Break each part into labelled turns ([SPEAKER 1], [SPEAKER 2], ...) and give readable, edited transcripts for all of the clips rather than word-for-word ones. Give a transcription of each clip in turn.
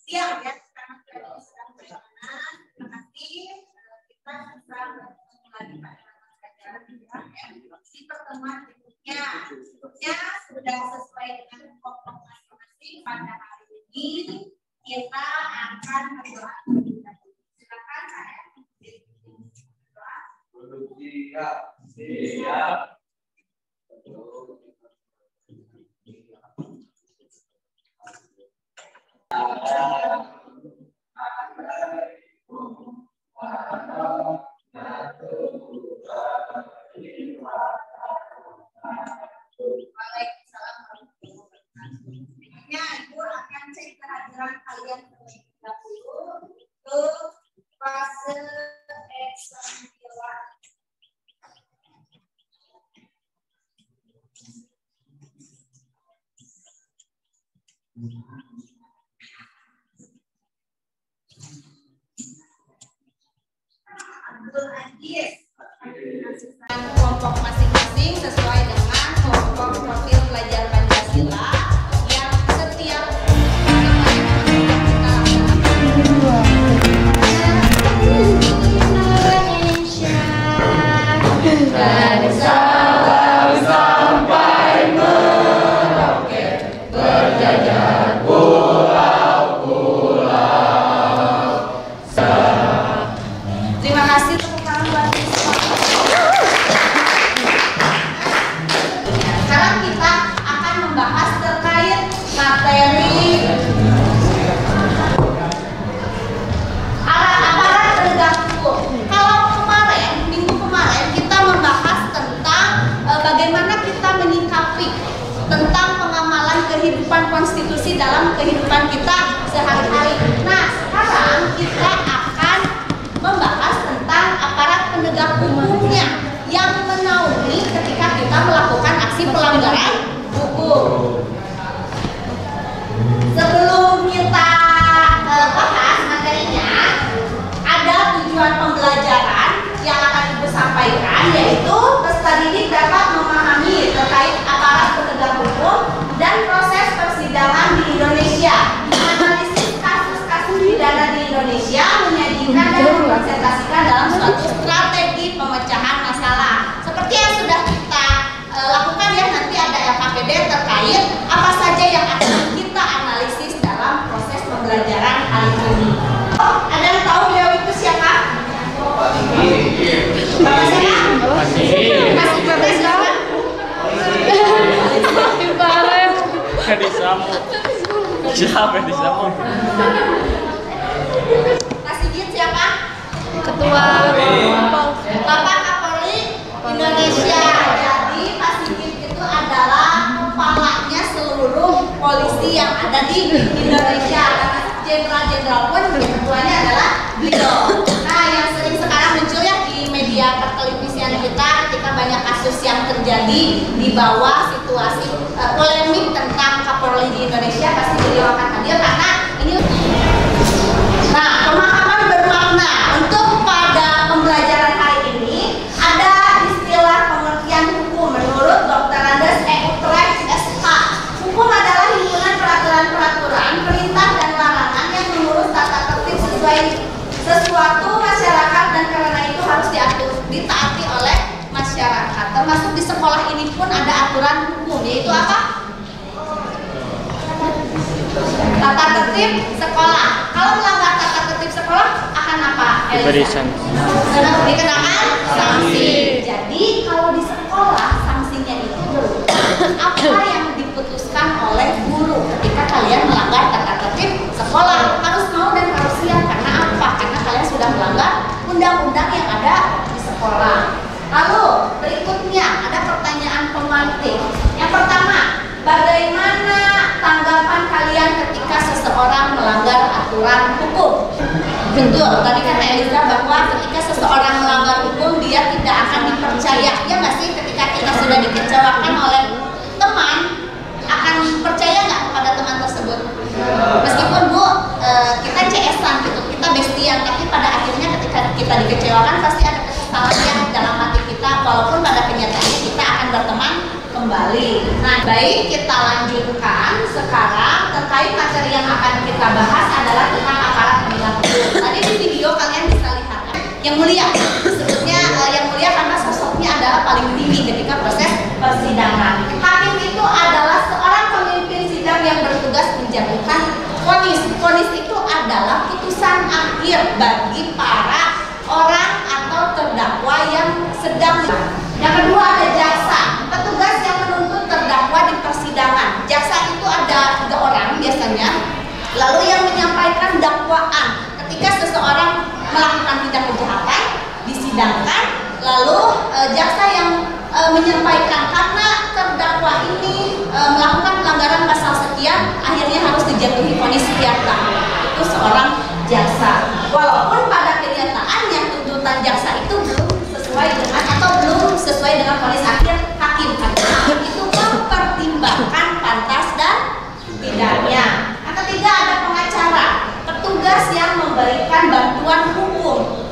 [SPEAKER 1] siang ya, karena sedang berjalan. Terima kasih. Kita bisa lagi pada di pertemuan berikutnya. Sudah sesuai dengan pokok masing-masing pada hari ini kita akan berdoa. Silakan saya. Siap. Ibu akan cek kehadiran kalian terlebih dahulu ke fase exam. Kelompok masing-masing sesuai dengan kelompok profil belajar Pancasila yang setiap Indonesia dari Sabang sampai Merauke berjajar pulau-pulau. Terima kasih tepuk tangan buat siswa. Sekarang kita akan membahas terkait materi aparat penegak hukum. Kalau minggu kemarin kita membahas tentang bagaimana kita menyikapi tentang pengamalan kehidupan konstitusi dalam kehidupan kita sehari-hari. Nah, sekarang kita akan membahas tentang aparat penegak hukumnya yang menaungi ketika kita melakukan aksi pelanggaran hukum. Sebelum kita bahas materinya, ada tujuan pembelajaran yang akan Ibu sampaikan, yaitu peserta didik dapat memahami terkait aparat penegak hukum dan proses persidangan di Indonesia, menganalisis kasus-kasus pidana di Indonesia, menyajikan dan mengkonsentrasikan dalam suatu strategi pemecahan masalah. Seperti yang sudah kita lakukan ya, nanti ada LKPD terkait apa saja yang akan kita analisis dalam proses pembelajaran kali ini. Ada yang tahu beliau itu siapa? Bapak siapa? Masih Bapak siapa?
[SPEAKER 2] Disamu. Siapa yang disamu?
[SPEAKER 1] Sigit siapa?
[SPEAKER 3] Ketua
[SPEAKER 1] Bapak Kapolri Indonesia. Jadi Pak Sigit itu adalah kepalanya seluruh polisi yang ada di Indonesia. Karena jenderal-jenderal pun ketuanya adalah beliau. Nah, yang sering sekarang muncul ya di media pertelevisian kita ketika banyak kasus yang terjadi di bawah situasi polemik tentang Kapolri di Indonesia, pasti beliau akan hadir karena ini. Nah, pemahaman bermakna untuk pada pembelajaran hari ini ada istilah pengertian hukum menurut Dr. Andes E. Utrecht SH. Hukum adalah himpunan peraturan-peraturan, perintah dan larangan yang mengurus tata tertib sesuai sesuatu masyarakat dan karena itu harus ditaati oleh masyarakat. Termasuk di sekolah ini pun ada aturan hukum, yaitu apa? Tata tertib sekolah. Kalau melanggar tata tertib sekolah akan apa? Dikenakan sanksi. Jadi kalau di sekolah sanksinya itu apa yang diputuskan oleh guru ketika kalian melanggar tata tertib sekolah, harus mau dan harus siap. Karena apa? Karena kalian sudah melanggar undang-undang yang ada di sekolah. Lalu berikutnya ada pertanyaan pemantik. Yang pertama, bagaimana tanggapan kalian ketika seseorang melanggar aturan hukum? Betul, tadi kata Eliza bahwa ketika seseorang melanggar hukum dia tidak akan dipercaya. Ya nggak sih, ketika kita sudah dikecewakan oleh teman, akan percaya nggak kepada teman tersebut? Meskipun Bu, kita CS-an gitu, kita bestian, tapi pada akhirnya ketika kita dikecewakan pasti ada kekesalan yang dalam hati kita, walaupun pada kenyataannya kita kembali. Nah, baik, kita lanjutkan sekarang terkait materi yang akan kita bahas adalah tentang aparat penegak hukum. Tadi di video kalian bisa lihat yang mulia, sebetulnya yang mulia karena sosoknya adalah paling tinggi ketika proses persidangan. Hakim itu adalah seorang pemimpin sidang yang bertugas menjatuhkan vonis. Vonis itu adalah putusan akhir bagi para orang atau terdakwa yang sedang. Yang kedua ada jaksa, petugas yang menuntut terdakwa di persidangan. Jaksa itu ada 3 orang biasanya, lalu yang menyampaikan dakwaan ketika seseorang melakukan tindak kejahatan disidangkan, lalu jaksa yang menyampaikan karena terdakwa ini melakukan pelanggaran pasal sekian, akhirnya harus dijatuhi vonis sekian tahun. Itu seorang jaksa. Walaupun pada kenyataannya tuntutan jaksa itu belum sesuai dengan atau belum sesuai dengan vonis akhir hakim. Hakim itu mempertimbangkan pantas dan tidaknya. Yang ketiga ada pengacara, petugas yang memberikan bantuan hukum.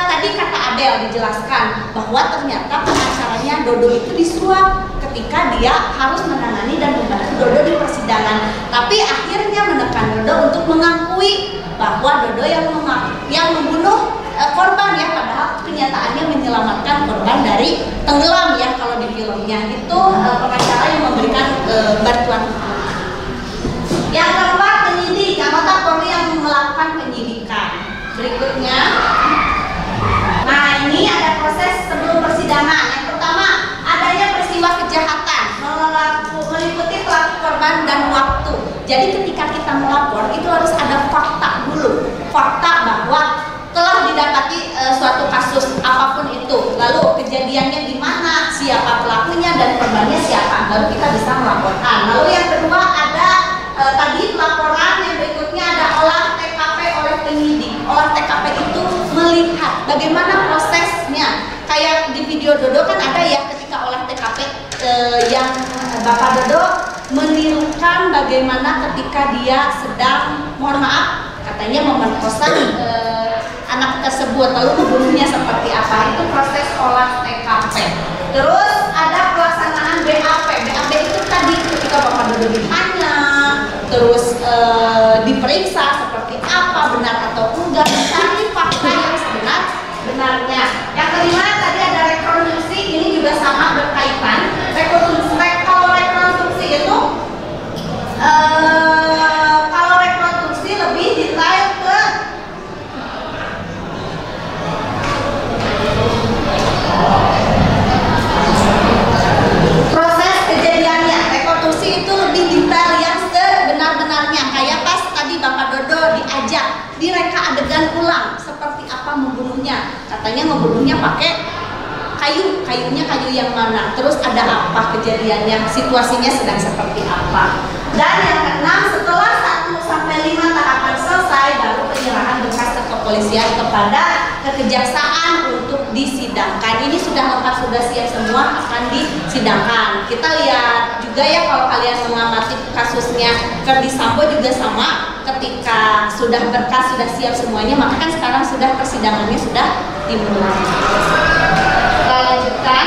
[SPEAKER 1] Tadi kata Adel dijelaskan bahwa ternyata pengacaranya Dodo itu disuap ketika dia harus menangani dan membantu Dodo di persidangan. Tapi akhirnya menekan Dodo untuk mengakui bahwa Dodo yang membunuh korban ya, padahal kenyataannya menyelamatkan korban dari tenggelam ya kalau di filmnya. Itu pengacara yang memberikan bantuan hukum. Yang keempat penyidik, anggota Polri yang melakukan penyidikan. Berikutnya, nah ini ada proses sebelum persidangan. Yang pertama, adanya peristiwa kejahatan, meliputi pelaku korban dan waktu. Jadi ketika kita melapor itu harus ada fakta dulu, fakta bahwa telah didapati suatu kasus apapun itu, lalu kejadiannya di mana, siapa pelakunya dan korbannya siapa, baru kita bisa melaporkan. Lalu yang kedua ada tadi laporan, yang berikutnya ada olah TKP oleh penyidik. Olah TKP itu melihat bagaimana prosesnya. Kayak di video Dodo kan ada ya ketika olah TKP yang Bapak Dodo menirukan bagaimana ketika dia sedang, mohon maaf, katanya memerkosa anak tersebut, lalu membunuhnya seperti apa. Itu proses olah TKP. Terus ada pelaksanaan BAP. BAP itu tadi ketika Bapak Dodo ditanya, terus diperiksa seperti apa, benar atau enggak, mencari fakta yang sebenarnya. Yang kelima tadi ada rekonstruksi, ini juga sama berkaitan. Kalau rekonstruksi itu kalau rekonstruksi lebih detail ke proses kejadiannya. Rekonstruksi itu lebih detail yang sebenar-benarnya. Kayak pas tadi Bapak Dodo diajak direka adegan ulang seperti apa membunuhnya. Katanya membunuhnya pakai kayunya kayu yang mana, terus ada apa kejadiannya, situasinya sedang seperti apa. Dan yang keenam, setelah 1 sampai 5 tahapan selesai, baru penyerahan berkas ke kepolisian kepada kejaksaan untuk disidangkan. Ini sudah lengkap, sudah siap semua, akan disidangkan. Kita lihat juga ya kalau kalian mengamati kasusnya Verdi Sambo juga sama, ketika sudah berkas sudah siap semuanya, maka kan sekarang sudah persidangannya sudah dimulai. Kita lanjutkan.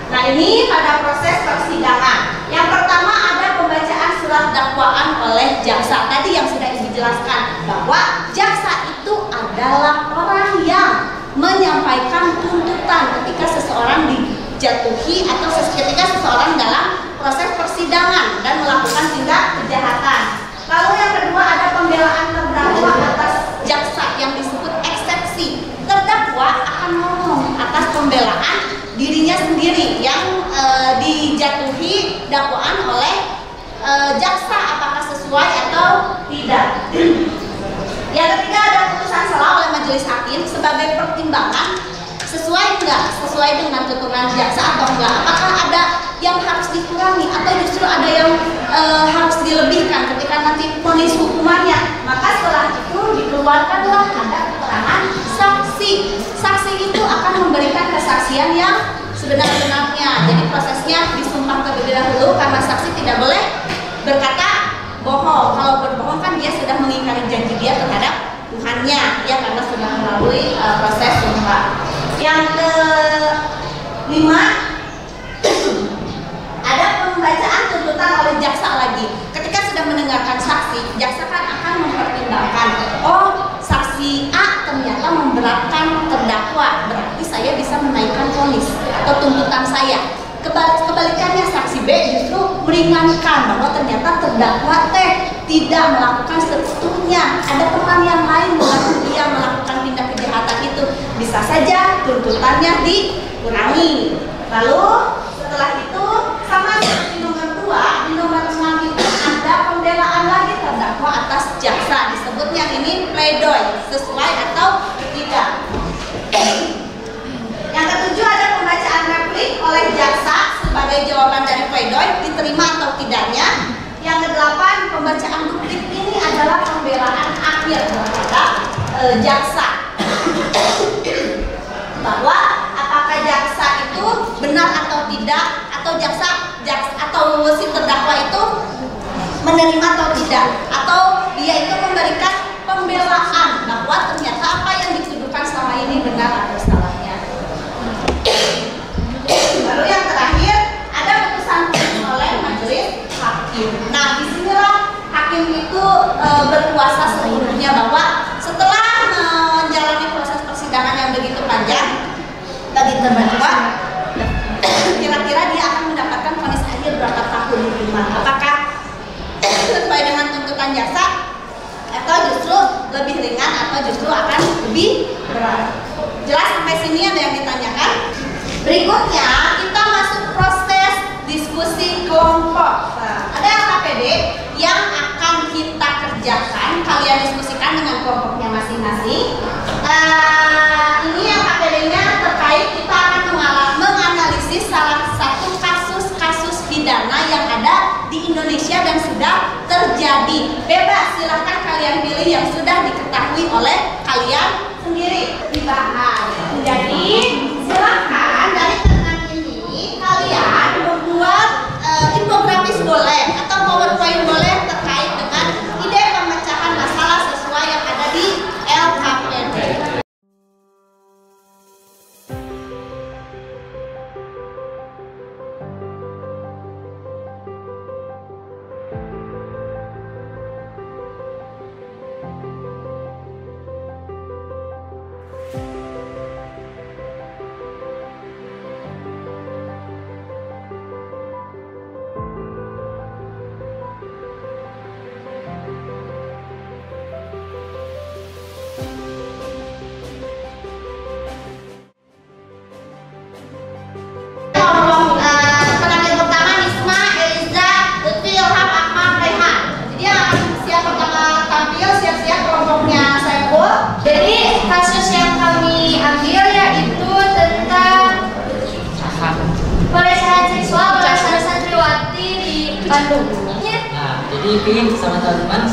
[SPEAKER 1] Nah ini pada proses persidangan. Yang pertama ada pembacaan surat dakwaan oleh jaksa. Tadi yang sudah Ibu jelaskan bahwa jaksa itu adalah orang yang menyampaikan tuntutan ketika seseorang dijatuhi atau ketika seseorang dalam proses persidangan dan melakukan tindak kejahatan. Lalu yang kedua ada pembelaan terdakwa atas jaksa yang disebut eksepsi. Terdakwa akan ngomong atas pembelaan dirinya sendiri yang dijatuhi dakwaan oleh jaksa, apakah sesuai atau tidak. Yang ketiga ada putusan salah oleh majelis hakim sebagai pertimbangan sesuai enggak, sesuai dengan tuntutan jaksa atau enggak, apakah ada yang harus dikurangi atau justru ada yang harus dilebihkan ketika nanti vonis hukumannya. Maka setelah itu dikeluarkanlah ada keterangan saksi. Saksi itu akan memberikan kesaksian yang sebenar-benarnya. Jadi prosesnya disumpah terlebih dahulu karena saksi tidak boleh berkata bohong. Kalau berbohong kan dia sudah mengingkari janji dia terhadap Tuhannya, ya, karena sudah melalui proses sumpah. Yang kelima ada vonis atau tuntutan saya. Kebalikannya, saksi B justru meringankan bahwa ternyata terdakwa tidak melakukan sepenuhnya, ada teman yang lain membantu dia melakukan tindak kejahatan itu, bisa saja tuntutannya dikurangi. Lalu setelah itu sama seperti nomor 2, di nomor 6 itu ada pembelaan lagi terdakwa atas jaksa, disebutnya ini pledoi, sesuai atau tidak. Yang ketujuh ada pembacaan replik oleh jaksa sebagai jawaban dari pledoi, diterima atau tidaknya. Yang kedelapan, pembacaan duplik ini adalah pembelaan akhir kepada jaksa bahwa apakah jaksa itu benar atau tidak, atau jaksa atau si terdakwa itu menerima atau tidak, atau dia itu memberikan pembelaan bahwa ternyata apa yang dituduhkan selama ini benar atau salahnya. Lalu yang terakhir ada putusan oleh majelis hakim. Nah, disinilah hakim itu berkuasa sepenuhnya bahwa setelah menjalani proses persidangan yang begitu panjang bagi terdakwa, kira-kira dia akan mendapatkan vonis akhir berapa tahun hukuman? Apakah sesuai dengan tuntutan jaksa, atau justru lebih ringan, atau justru akan lebih berat? Jelas sampai sini ada yang ditanyakan? Berikutnya kita masuk proses diskusi kelompok. Nah, ada LKPD yang akan kita kerjakan, kalian diskusikan dengan kelompoknya masing-masing. Ini LKPD-nya terkait kita akan menganalisis salah satu kasus-kasus pidana yang ada di Indonesia dan sudah terjadi. Bebas, silahkan kalian pilih yang sudah diketahui oleh kalian sendiri dibahas. Jadi silahkan dari keterangan ini kalian membuat infografis boleh atau PowerPoint boleh terkait dengan ide pemecahan masalah sesuai yang ada di LKPD. Kasus yang kami ambil yaitu tentang pelecehan seksual oleh santriwati di Bandung.
[SPEAKER 3] Nah, jadi ingin sama teman-teman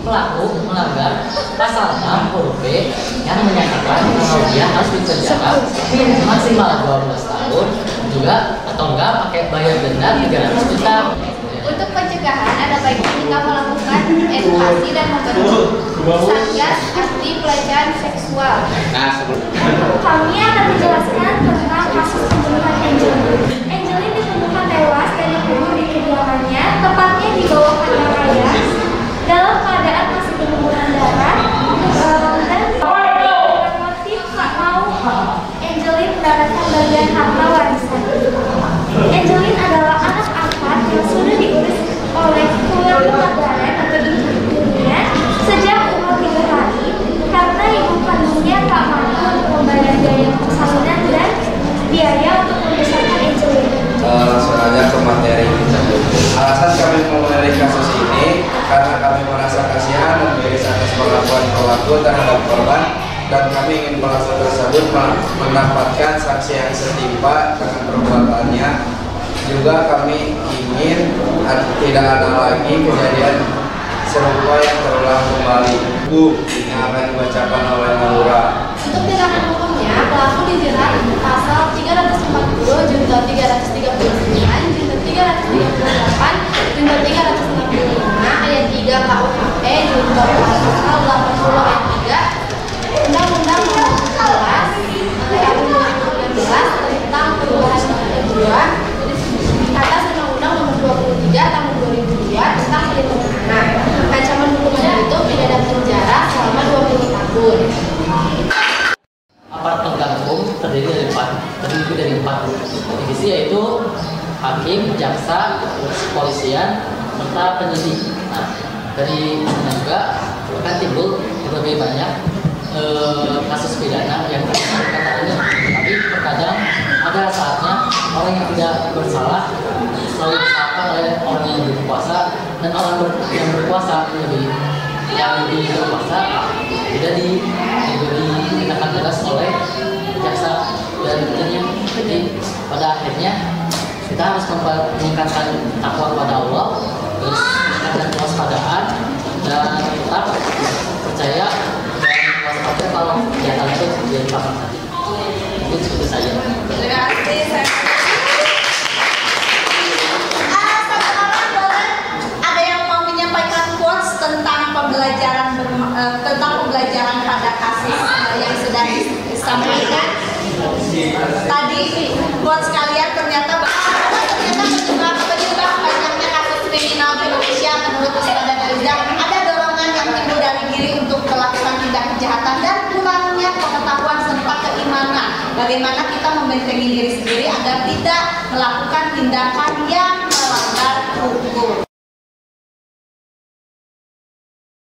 [SPEAKER 3] pelaku melanggar pasal 6 huruf B yang menyatakan bahwa dia harus dipenjara maksimal 12 tahun juga atau enggak pakai bayar denda 300 juta.
[SPEAKER 4] Untuk pencegahan ada baiknya kita melakukan edukasi dan membentuk satgas anti pelecehan seksual. Kami akan menjelaskan tentang kasus pembunuhan Angelin. Angelin ditemukan tewas dan dibunuh di kediamannya, tepatnya di bawah kandang raya, dalam keadaan masih berlumuran darah dan dengan motif tak mau Angelin mendapatkan bagian harta warisan. Angelin adalah anak angkat yang sudah diurus oleh keluarga Margaret atau ibunya sejak umur 3 hari karena ibu kandungnya tak mampu untuk membayar biaya persalinan dan biaya untuk membesarkan Angelin.
[SPEAKER 5] Langsung aja ke materi kita. Alasan kami memulai kasus ini karena kami merasa kasihan dan miris atas perlakuan pelaku terhadap korban, dan kami ingin pelaku tersebut mendapatkan sanksi yang setimpal dengan perbuatannya. Juga kami ingin tidak ada lagi kejadian serupa yang terulang kembali. Ini akan dibacakan oleh Naura.
[SPEAKER 4] Untuk tindakan hukumnya, pelaku dijerat pasal 340, junto 339, junto 338, junto 365, ayat 3 KUHP, junto pasal 80 ayat 3, Undang-Undang Nomor 11 Tahun 2019 tentang perubahan kedua atas Undang-Undang Nomor 23 Tahun 2002 tentang perlindungan anak. Ancaman hukumannya itu pidana penjara selama 20 tahun.
[SPEAKER 3] Aparat penegak hukum terdiri dari empat divisi, yaitu hakim, jaksa, kepolisian, serta penyidik. Nah, dari sana juga akan timbul berbagai banyak kasus pidana yang terkait. Tapi terkadang ada saatnya orang yang tidak bersalah selalu disalahkan oleh orang yang berkuasa, dan orang yang berkuasa yang lebih berkuasa tidak dikatakan tegas oleh jaksa dan tentunya. Jadi pada akhirnya kita harus meningkatkan takwa kepada Allah, terus meningkatkan kewaspadaan, dan tetap percaya dan waspada kalau kejahatan itu terjadi kapan saja. Mungkin seperti saja.
[SPEAKER 1] Terima kasih. Ada yang mau menyampaikan quotes tentang pembelajaran pada kasus yang sudah disampaikan tadi. Quotes kalian ternyata penyebab banyaknya kasus kriminal di Indonesia menurut Ustaz dan Rizal ada dorongan yang timbul dari diri untuk melakukan tindak kejahatan dan kurangnya pengetahuan serta keimanan. Bagaimana kita membentengi diri sendiri agar tidak melakukan tindakan yang melanggar hukum.